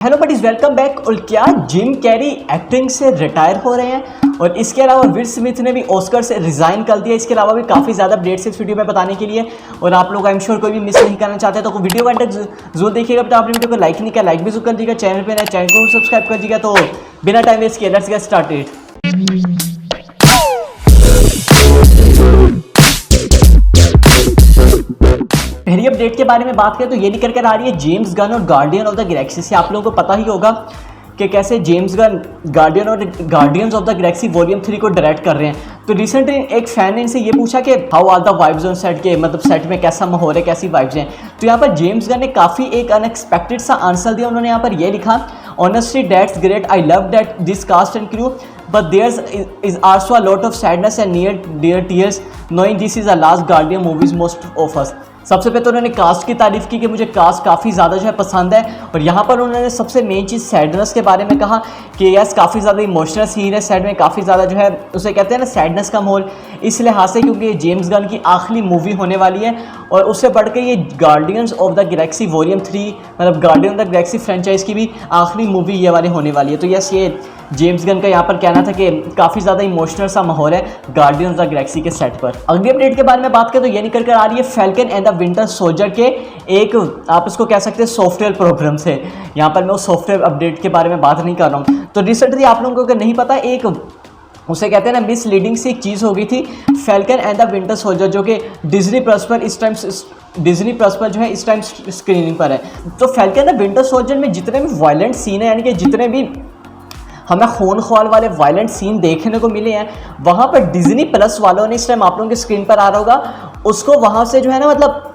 Hello buddies, welcome back. और क्या Jim Carrey acting से रिटायर हो रहे हैं? और इसके अलावा विल स्मिथ ने भी ऑस्कर से रिजाइन कर दिया। इसके अलावा भी काफ़ी ज़्यादा अपडेट्स इस वीडियो में बताने के लिए, और आप लोग आई एम श्योर कोई भी मिस नहीं करना चाहते तो वीडियो का तक जरूर देखिएगा। तो आपने वीडियो को लाइक नहीं किया, लाइक भी जरूर कर दीजिएगा। चैनल पर नए चैनल को सब्सक्राइब कर दीजिएगा। तो बिना टाइम वेस्ट किए लेट्स गेट स्टार्टेड। पहली अपडेट के बारे में बात करें तो ये निकल कर आ रही है जेम्स गन और गार्डियन ऑफ द गैलेक्सी से। आप लोगों को पता ही होगा कि कैसे James Gunn guardians of the Galaxy volume 3 को डायरेक्ट कर रहे हैं। तो रिसेंटली एक फैन ने इनसे ये पूछा कि how are the vibes on set, के मतलब सेट में कैसा माहौल है, कैसी वाइब्स हैं। तो यहाँ पर जेम्स गन ने काफ़ी एक अनएक्सपेक्टेड सा आंसर दिया। उन्होंने यहाँ पर यह लिखा, honestly that's great, I love that this cast and crew, but there's is also a lot of sadness and near tears knowing this is the last Guardian movies most of us। सबसे पहले तो उन्होंने cast की तारीफ की कि मुझे cast काफ़ी ज़्यादा जो है पसंद है, और यहाँ पर उन्होंने सबसे मेन चीज़ सैडनेस के बारे में कहा कि यस काफ़ी ज़्यादा इमोशनल सीन है सैड में, काफ़ी ज़्यादा जो है उसे कहते हैं ना सैडनेस का माहौल, इस लिहाज से क्योंकि ये जेम्स गन की आखिरी मूवी होने वाली है। और उससे बढ़ के ये guardians of the Galaxy volume 3 मतलब guardian of the Galaxy franchise की भी आखिरी मूवी ये वाली होने वाली है। तो यस ये जेम्स गन का यहाँ पर कहना था कि काफ़ी ज़्यादा इमोशनल सा माहौल है गार्डियंस ऑफ द गैलेक्सी के सेट पर। अगली अपडेट के बारे में बात करें तो ये निकल कर आ रही है falcon and the winter soldier के एक आप इसको कह सकते हैं सॉफ्टवेयर प्रोग्राम से। यहाँ पर मैं उस सॉफ्टवेयर अपडेट के बारे में बात नहीं कर रहा हूँ। तो रिसेंटली आप लोगों को नहीं पता, एक उसे कहते हैं ना मिसलीडिंग सी एक चीज़ हो गई थी, falcon and the winter soldier जो कि डिज्नी प्लस पर जो है इस टाइम स्क्रीनिंग पर है। तो falcon and the winter soldier में जितने भी वायलेंट सीन है, यानी कि जितने भी हमें खून ख्वाल वाले वायलेंट सीन देखने को मिले हैं, वहाँ पर डिज्नी प्लस वालों ने इस टाइम आप लोगों के स्क्रीन पर आ रहा होगा, उसको वहाँ से जो है ना मतलब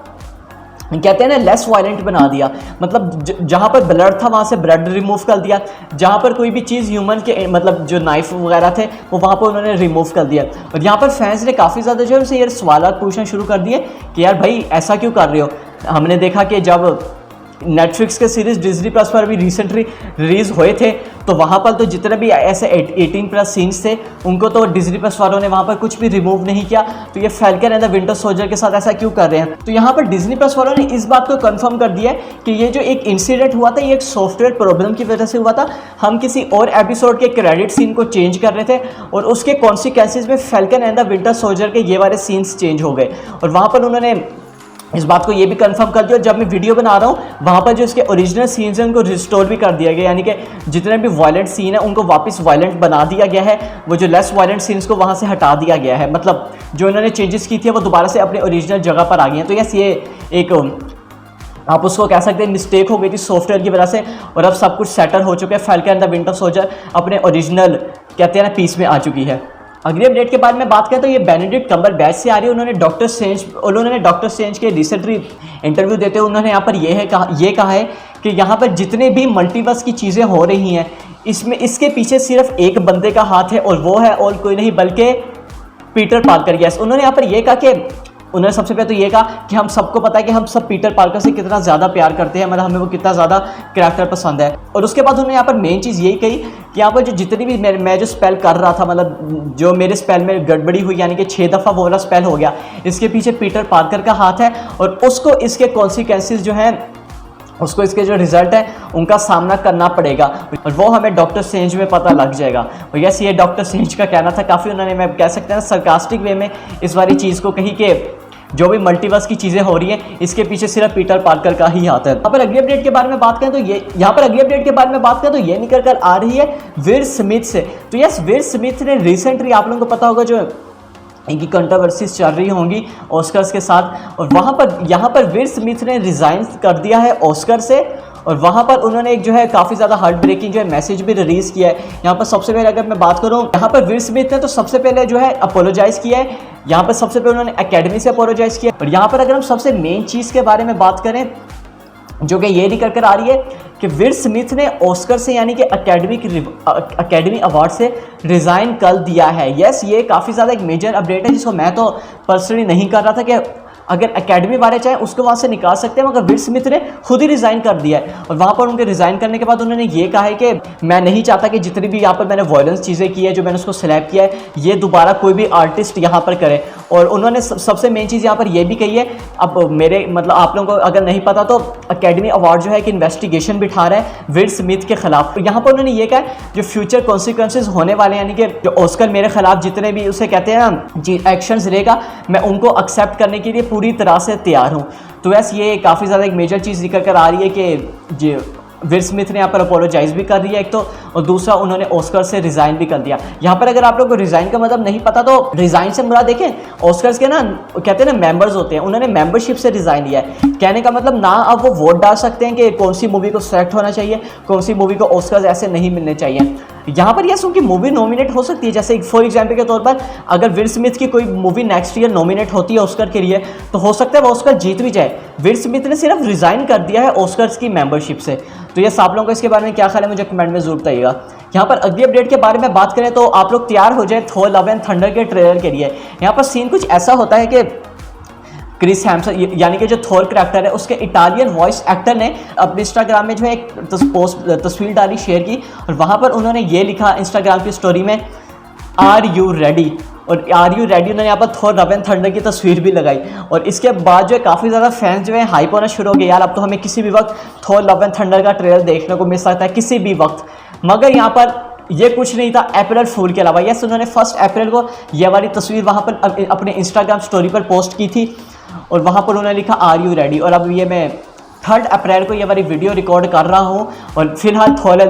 कहते हैं ना लेस वायलेंट बना दिया। मतलब जहाँ पर ब्लड था वहाँ से ब्लड रिमूव कर दिया, जहाँ पर कोई भी चीज़ ह्यूमन के मतलब जो नाइफ वगैरह थे वो वहाँ पर उन्होंने रिमूव कर दिया। और यहाँ पर फैंस ने काफ़ी ज़्यादा जो है उनसे ये सवाल पूछना शुरू कर दिए कि यार भाई ऐसा क्यों कर रहे हो। हमने देखा कि जब नेटफ्लिक्स के सीरीज़ डिज्नी प्लस पर भी रिसेंटली रिलीज़ हुए थे तो वहाँ पर तो जितने भी ऐसे 18 प्लस सीन्स थे उनको तो डिज्नी प्लस वालों ने वहाँ पर कुछ भी रिमूव नहीं किया। तो ये falcon and the winter soldier के साथ ऐसा क्यों कर रहे हैं? तो यहाँ पर डिज्नी प्लस वालों ने इस बात को कंफर्म कर दिया है कि ये जो एक इंसिडेंट हुआ था ये एक सॉफ्टवेयर प्रॉब्लम की वजह से हुआ था। हम किसी और एपिसोड के क्रेडिट सीन को चेंज कर रहे थे और उसके कॉन्सिक्वेंसेज में falcon and the winter soldier के ये वाले सीन्स चेंज हो गए। और वहाँ पर उन्होंने इस बात को ये भी कंफर्म कर दिया, जब मैं वीडियो बना रहा हूँ वहाँ पर जो इसके ओरिजिनल सीन्स हैं उनको रिस्टोर भी कर दिया गया, यानी कि जितने भी वायलेंट सीन है उनको वापस वायलेंट बना दिया गया है। वो जो लेस वायलेंट सीन्स को वहाँ से हटा दिया गया है, मतलब जो इन्होंने चेंजेस की थी वो दोबारा से अपने ओरिजिनल जगह पर आ गई हैं। तो यस ये एक आप उसको कह सकते हैं मिस्टेक हो गई थी सॉफ्टवेयर की वजह से, और अब सब कुछ सेटल हो चुका है। Falcon and the winter soldier अपने ओरिजिनल कहते हैं ना पीस में आ चुकी है। अगली अपडेट के बारे में बात करें तो ये बेनेडिक्ट कम्बरबैच से आ रही है। उन्होंने डॉक्टर स्ट्रेंज के रिसेंटली इंटरव्यू देते हुए उन्होंने यहाँ पर ये कहा है कि यहाँ पर जितने भी मल्टीवर्स की चीज़ें हो रही हैं इसमें इसके पीछे सिर्फ एक बंदे का हाथ है, और वो है और कोई नहीं बल्कि पीटर पार्कर। यस उन्होंने यहाँ पर यह कहा कि उन्होंने सबसे पहले तो ये कहा कि हम सबको पता है कि हम सब पीटर पार्कर से कितना ज़्यादा प्यार करते हैं, मतलब हमें वो कितना ज़्यादा कैरेक्टर पसंद है। और उसके बाद उन्होंने यहाँ पर मेन चीज़ यही कही कि यहाँ पर जो जितनी भी मैं जो स्पेल कर रहा था, मतलब जो मेरे स्पेल में गड़बड़ी हुई यानी कि 6 दफ़ा वो वाला स्पेल हो गया, इसके पीछे पीटर पार्कर का हाथ है, और उसको इसके कॉन्सिक्वेंसेस जो हैं उसको इसके जो रिजल्ट है उनका सामना करना पड़ेगा, और वो हमें डॉक्टर स्ट्रेंज में पता लग जाएगा। और यस ये डॉक्टर स्ट्रेंज का कहना था, काफ़ी उन्होंने मैं कह सकते हैं सरकास्टिक वे में इस वाली चीज़ को कही कि जो भी मल्टीवर्स की चीज़ें हो रही हैं इसके पीछे सिर्फ पीटर पार्कर का ही हाथ है। यहाँ पर अगली अपडेट के बारे में बात करें तो ये निकल कर आ रही है विल स्मिथ से। तो यस विल स्मिथ ने रिसेंटली आप लोगों को पता होगा जो इनकी कंट्रोवर्सीज चल रही होंगी ऑस्कर्स के साथ, और यहाँ पर विल स्मिथ ने रिज़ाइन कर दिया है ऑस्कर से, और वहाँ पर उन्होंने एक जो है काफ़ी ज़्यादा हार्ट ब्रेकिंग जो है मैसेज भी रिलीज़ किया है। यहाँ पर सबसे पहले अगर मैं बात करूँ, यहाँ पर विल स्मिथ ने तो सबसे पहले जो है अपोलोजाइज़ किया है। यहाँ पर सबसे पहले उन्होंने एकेडमी से अपोलोजाइज़ किया, और यहाँ पर अगर हम सबसे मेन चीज़ के बारे में बात करें जो कि ये निकल कर आ रही है कि विल स्मिथ ने ऑस्कर से यानी कि अकेडमी अवार्ड से रिज़ाइन कर दिया है। यस ये काफ़ी ज़्यादा एक मेजर अपडेट है जिसको मैं तो पर्सनली नहीं कर रहा था कि अगर एकेडमी वाले चाहें उसको वहाँ से निकाल सकते हैं, मगर विल स्मिथ ने खुद ही रिज़ाइन कर दिया है। और वहाँ पर उनके रिज़ाइन करने के बाद उन्होंने ये कहा है कि मैं नहीं चाहता कि जितनी भी यहाँ पर मैंने वायलेंस चीज़ें की है, जो मैंने उसको स्लैप किया है, ये दोबारा कोई भी आर्टिस्ट यहाँ पर करे। और उन्होंने सबसे मेन चीज़ यहाँ पर यह भी कही है, अब मेरे मतलब आप लोगों को अगर नहीं पता तो एकेडमी अवार्ड जो है कि इन्वेस्टिगेशन बिठा रहा है विल स्मिथ के खिलाफ। तो यहाँ पर उन्होंने ये कहा है जो फ्यूचर कॉन्सिक्वेंसेज होने वाले हैं, यानी कि जो ऑस्कर मेरे खिलाफ जितने भी उसे कहते हैं ना जी एक्शंस रहेगा, मैं उनको एक्सेप्ट करने के लिए पूरी तरह से तैयार हूँ। तो वैसे ये काफ़ी ज़्यादा एक मेजर चीज़ निकल कर आ रही है कि जो विल स्मिथ ने यहाँ पर अपोलोजाइज भी कर दिया एक तो, और दूसरा उन्होंने ऑस्कर से रिज़ाइन भी कर दिया। यहाँ पर अगर आप लोग को रिज़ाइन का मतलब नहीं पता तो रिज़ाइन से मुराद देखें ऑस्कर्स के ना कहते हैं ना मेंबर्स होते हैं, उन्होंने मेंबरशिप से रिज़ाइन लिया है। कहने का मतलब ना अब वो वोट डाल सकते हैं कि कौन सी मूवी को सेलेक्ट होना चाहिए, कौन सी मूवी को ऑस्कर्स ऐसे नहीं मिलने चाहिए। यहाँ पर यस उनकी मूवी नॉमिनेट हो सकती है, जैसे फॉर एग्जाम्पल के तौर पर अगर विल स्मिथ की कोई मूवी नेक्स्ट ईयर नॉमिनेट होती है ऑस्कर के लिए तो हो सकता है वो ऑस्कर जीत भी जाए। विल स्मिथ ने सिर्फ रिज़ाइन कर दिया है ऑस्कर्स की मेंबरशिप से। तो ये आप लोगों को इसके बारे में क्या ख्याल है मुझे कमेंट में जरूर बताइएगा। यहाँ पर अगली अपडेट के बारे में बात करें तो आप लोग तैयार हो जाए थॉर लव एंड थंडर के ट्रेलर के लिए। यहाँ पर सीन कुछ ऐसा होता है कि क्रिस हेम्सवर्थ यानी कि जो थॉर करैक्टर है उसके इटालियन वॉइस एक्टर ने अपने इंस्टाग्राम में जो है एक तस्वीर डाली शेयर की, और वहाँ पर उन्होंने ये लिखा इंस्टाग्राम की स्टोरी में आर यू रेडी, और आर यू रेडी उन्होंने यहाँ पर थॉर लव एंड थंडर की तस्वीर भी लगाई। और इसके बाद जो है काफ़ी ज़्यादा फैंस जो है हाइप होना शुरू हो गए, यार अब तो हमें किसी भी वक्त थॉर लव एंड थंडर का ट्रेलर देखने को मिल सकता है किसी भी वक्त। मगर यहाँ पर ये कुछ नहीं था अप्रैल फूल के अलावा। यस उन्होंने 1 अप्रैल को ये वाली तस्वीर वहाँ पर अपने इंस्टाग्राम स्टोरी पर पोस्ट की थी, और वहाँ पर उन्होंने लिखा आर यू रेडी। और अब ये मैं 3 अप्रैल को ये वाली वीडियो रिकॉर्ड कर रहा हूँ, और फिलहाल थॉर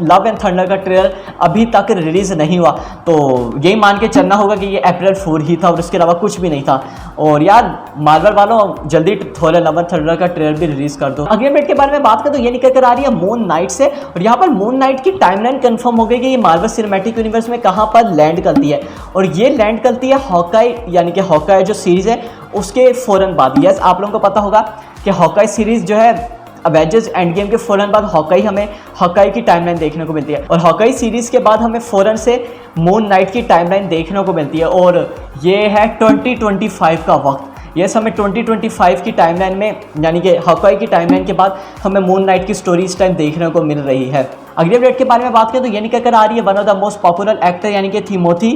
लव एंड थंडर का ट्रेलर अभी तक रिलीज़ नहीं हुआ, तो यही मान के चलना होगा कि ये अप्रैल फूल ही था और इसके अलावा कुछ भी नहीं था। और यार मार्वल वालों जल्दी थॉर लव एंड थंडर का ट्रेलर भी रिलीज़ कर दो। अगले अपडेट के बारे में बात करें तो ये निकल कर आ रही है मून नाइट से, और यहाँ पर मून नाइट की टाइमलाइन कंफर्म हो गई कि ये मार्वल सिनेमैटिक यूनिवर्स में कहाँ पर लैंड करती है, और ये लैंड करती है हॉकाई, यानी कि हॉकाई जो सीरीज़ है उसके फ़ौरन बाद। यस आप लोगों को पता होगा कि हॉकाई सीरीज़ जो है अवेंजर्स एंड गेम के फ़ौरन बाद हमें हॉकाई की टाइमलाइन देखने को मिलती है, और हॉकाई सीरीज़ के बाद हमें फ़ौरन से मून नाइट की टाइमलाइन देखने को मिलती है, और ये है 2025 का वक्त। यस हमें 2025 की टाइमलाइन में यानी कि हॉकाई की टाइमलाइन के बाद हमें मून नाइट की स्टोरी इस टाइम देखने को मिल रही है। अगले अपडेट के बारे में बात करें तो ये निकल कर आ रही है one of the most popular actor यानी कि थिमोथी,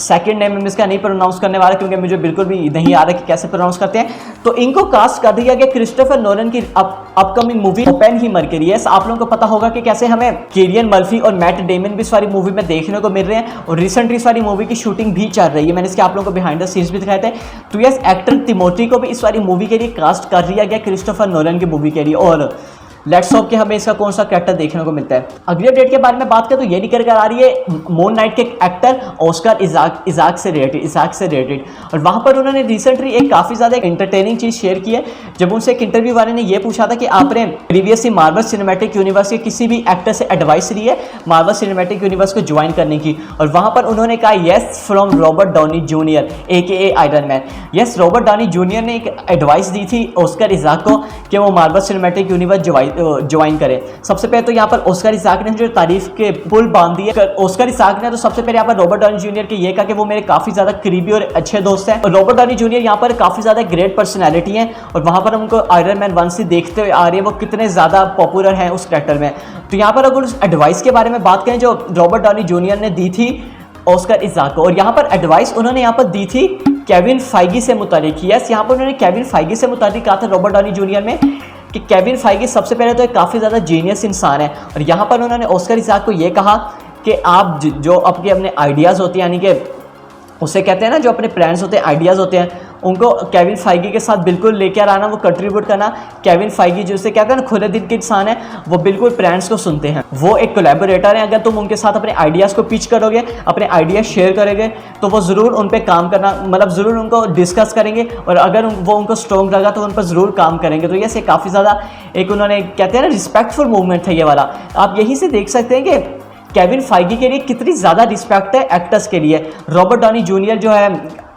सेकंड नेम में इसका नहीं प्रोनाउंस करने वाला क्योंकि मुझे बिल्कुल भी नहीं आ रहा कि कैसे प्रोनाउंस करते हैं। तो इनको कास्ट कर दिया गया क्रिस्टोफर नोलन की अपकमिंग मूवी ओपेनहीमर के लिए। आप लोगों को पता होगा कि कैसे हमें किलियन मर्फी और मैट डेमन भी इस वाली मूवी में देखने को मिल रहे हैं, और रिसेंटली इस वाली मूवी की शूटिंग भी चल रही है। मैंने इसके आप लोगों को बिहाइंड द सीन्स भी दिखाए थे। तो यस एक्टर तिमोथी को भी इस वाली मूवी के लिए कास्ट कर दिया गया क्रिस्टोफर नोलन की मूवी के लिए, और लेट्स होप कि हमें इसका कौन सा कैरेक्टर देखने को मिलता है। अगले अपडेट के बारे में बात करें तो ये निकल कर आ रही है मून नाइट के एक्टर ऑस्कर इजाक से रिलेटेड, और वहाँ पर उन्होंने रिसेंटली एक काफ़ी ज़्यादा इंटरटेनिंग चीज़ शेयर की है। जब उनसे एक इंटरव्यू वाले ने ये पूछा था कि आपने प्रीवियसली मार्वल सिनेमैटिक यूनिवर्स के किसी भी एक्टर से एडवाइस ली है मार्वल सिनेमैटिक यूनिवर्स को ज्वाइन करने की, और वहाँ पर उन्होंने कहा yes from Robert Downey junior AKA iron man. Yes Robert Downey junior ने एक एडवाइस दी थी ऑस्कर इजाक को कि वो मार्वल सिनेमैटिक यूनिवर्स ज्वाइन करें। सबसे पहले तो यहाँ पर ऑस्कर इसाक ने जो तारीफ के पुल बांध दिए। ऑस्कर इसाक ने तो सबसे पहले यहाँ पर रॉबर्ट डाउनी जूनियर के ये कहा कि वो मेरे काफ़ी ज़्यादा करीबी और अच्छे दोस्त हैं, और रॉबर्ट डाउनी जूनियर यहाँ पर काफ़ी ज़्यादा ग्रेट पर्सनैलिटी हैं, और वहाँ पर हम उनको आयरन मैन 1 से देखते हुए आ रही है वो कितने ज़्यादा पॉपुलर हैं उस कैरेक्टर में। तो यहाँ पर अगर उस एडवाइस के बारे में बात करें जो रॉबर्ट डाउनी जूनियर ने दी थी ऑस्कर इसाक को, और यहाँ पर एडवाइस उन्होंने यहाँ पर दी थी केविन फाइगी से मुतालिक। यस यहाँ पर उन्होंने केविन फाइगी से मुतालिक कहा था रॉबर्ट डाउनी जूनियर में कि केविन फाइगी सबसे पहले तो एक काफ़ी ज़्यादा जीनियस इंसान है, और यहाँ पर उन्होंने ऑस्कर इसाक को ये कहा कि आप जो अपने आइडियाज़ होते हैं यानी कि उसे कहते हैं ना जो अपने प्लान्स होते हैं आइडियाज़ होते हैं उनको केविन फाइगी के साथ बिल्कुल लेकर आना, वो कंट्रीब्यूट करना। केविन फाइगी जिसे कहते हैं ना खुले दिल के इंसान है, वो बिल्कुल प्लान्स को सुनते हैं, वो एक कोलैबोरेटर हैं। अगर तुम उनके साथ अपने आइडियाज़ को पिच करोगे, अपने आइडियाज़ शेयर करोगे तो वो ज़रूर उन पर काम करना मतलब ज़रूर उनको डिस्कस करेंगे, और अगर वो उनको स्ट्रॉन्ग लगा तो उन पर ज़रूर काम करेंगे। तो ये से काफ़ी ज़्यादा एक उन्होंने कहते हैं ना रिस्पेक्टफुल मूवमेंट था ये वाला। आप यहीं से देख सकते हैं कि केविन फाइगी के लिए कितनी ज़्यादा रिस्पेक्ट है एक्टर्स के लिए। रॉबर्ट डाउनी जूनियर जो है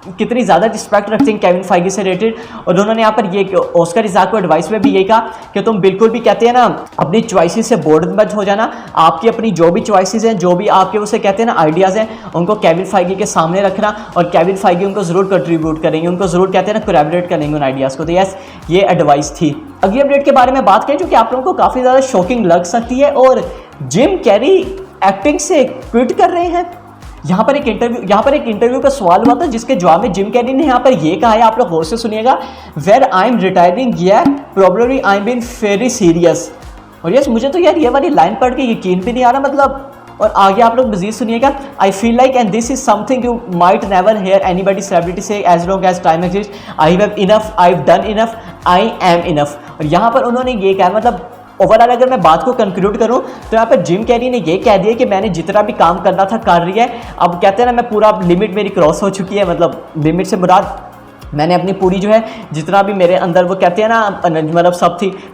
कितनी ज़्यादा रिस्पेक्ट रखते हैं केविन फाइगी से रिलेटेड। और उन्होंने यहाँ पर ये ऑस्कर इज़ाक को एडवाइस में भी यही कहा कि तुम बिल्कुल भी कहते हैं ना अपनी चॉइसेस से बोर्ड मत हो जाना, आपकी अपनी जो भी चॉइसेस हैं, जो भी आपके उसे कहते हैं ना आइडियाज़ हैं, उनको केविन फाइगी के सामने रखना और केविन फाइगी उनको ज़रूर कंट्रीब्यूट करेंगे, उनको ज़रूर कहते हैं ना कोलैबोरेट करेंगे उन आइडियाज़ को। तो यस, ये एडवाइस थी। अगली अपडेट के बारे में बात करें जो कि आप लोगों को काफ़ी ज़्यादा शॉकिंग लग सकती है, और जिम कैरी एक्टिंग से क्विट कर रहे हैं। यहाँ पर एक इंटरव्यू का सवाल हुआ था जिसके जवाब में जिम कैरी ने यहाँ पर ये कहा है, आप लोग गौर से सुनिएगा, वेर आई एम रिटायरिंग या probably I am been very serious. और यस, मुझे तो यार ये वाली लाइन पढ़ के यकीन भी नहीं आ रहा, मतलब। और आगे आप लोग मजीद सुनिएगा, I feel like and this is something you might never hear anybody celebrity से as long as time exist, I have enough, I have done enough, I am enough. और यहाँ पर उन्होंने ये कहा, मतलब ओवरऑल अगर मैं बात को कंक्लूड करूं तो यहाँ पर जिम कैरी ने ये कह दिया कि मैंने जितना भी काम करना था कर रही है, अब कहते हैं ना मैं पूरा लिमिट मेरी क्रॉस हो चुकी है, मतलब लिमिट से मुराद मैंने अपनी पूरी जो है जितना भी मेरे अंदर वो कहते हैं ना मतलब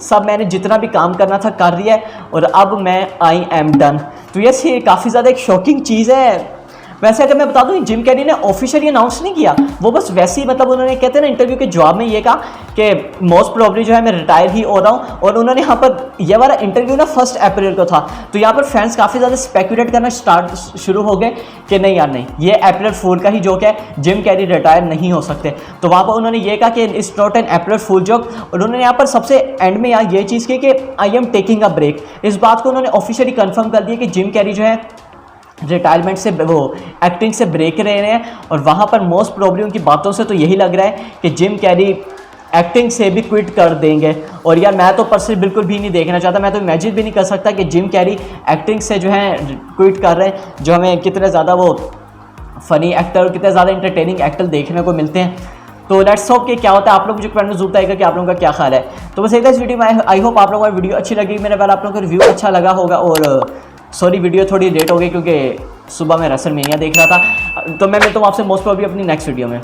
सब मैंने जितना भी काम करना था कर रही है और अब मैं आई एम डन। तो यस, ये काफ़ी ज़्यादा एक शॉकिंग चीज़ है। वैसे अगर मैं बता दूं, जिम कैरी ने ऑफिशियली अनाउंस नहीं किया, वो बस वैसे ही, मतलब उन्होंने कहते हैं ना इंटरव्यू के जवाब में ये कहा कि मोस्ट प्रोबेबली जो है मैं रिटायर ही हो रहा हूँ। और उन्होंने यहाँ पर ये वाला इंटरव्यू ना 1 अप्रैल को था, तो यहाँ पर फैंस काफ़ी ज़्यादा स्पेकुलेट करना शुरू हो गए कि नहीं यार नहीं, ये अप्रैल फूल का ही जोक है, जिम कैरी रिटायर नहीं हो सकते। तो वहाँ पर उन्होंने ये कहा कि it's not an April fool joke. और उन्होंने यहाँ पर सबसे एंड में यहाँ ये चीज़ की कि I am taking a break. इस बात को उन्होंने ऑफिशियली कन्फर्म कर दिया कि जिम कैरी जो है रिटायरमेंट से वो एक्टिंग से ब्रेक ले रहे हैं। और वहाँ पर मोस्ट प्रॉब्लम उनकी बातों से तो यही लग रहा है कि जिम कैरी एक्टिंग से भी क्विट कर देंगे। और यार मैं तो पर्सनली बिल्कुल भी नहीं देखना चाहता, मैं तो इमेजिन भी नहीं कर सकता कि जिम कैरी एक्टिंग से जो है क्विट कर रहे हैं, जो हमें कितने ज़्यादा वो फ़नी एक्टर और कितने ज़्यादा इंटरटेनिंग एक्टर देखने को मिलते हैं। तो लेट्स होप कि क्या होता है। आप लोग मुझे कमेंट में जरूर बताइएगा कि आप लोगों का क्या ख्याल है। तो बस इस वीडियो में आई होप आप लोगों को वीडियो अच्छी लगी, मेरे बार आप लोगों को रिव्यू अच्छा लगा होगा। और सॉरी वीडियो थोड़ी लेट हो गई क्योंकि सुबह मैं रेसलमेनिया देख रहा था। तो मैं मिलता हूँ आपसे मोस्ट प्रॉब्ली अपनी नेक्स्ट वीडियो में।